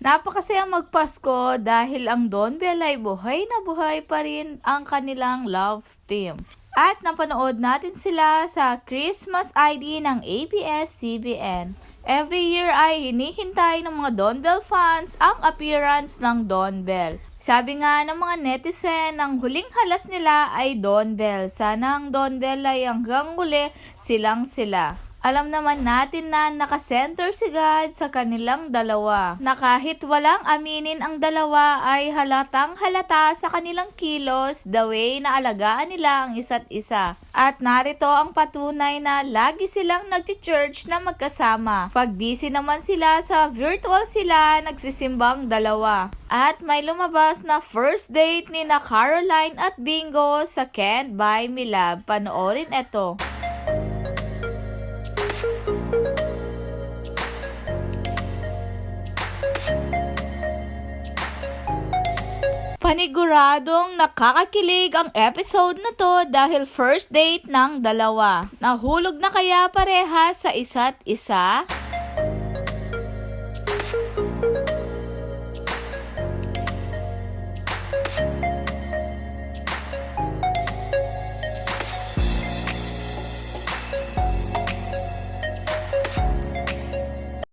Napakasayang magpasko dahil ang Don Bell ay buhay na buhay pa rin ang kanilang love team. At napanood natin sila sa Christmas ID ng ABS-CBN. Every year ay hinihintay ng mga Don Bell fans ang appearance ng Don Bell. Sabi nga ng mga netizen, ang huling halas nila ay Don Bell. Sana ang Don Bell ay hanggang huli silang sila. Alam naman natin na nakasenter si God sa kanilang dalawa, na kahit walang aminin ang dalawa ay halatang halata sa kanilang kilos, the way na alagaan nila ang isa't isa. At narito ang patunay na lagi silang nag-church na magkasama. Pag busy naman sila sa virtual sila, nagsisimbang dalawa. At may lumabas na first date ni na Caroline at Bingo sa Can't Buy Me Love. Panoorin ito. Paniguradong nakakakilig ang episode na to dahil first date ng dalawa. Nahulog na kaya parehas sa isa't isa?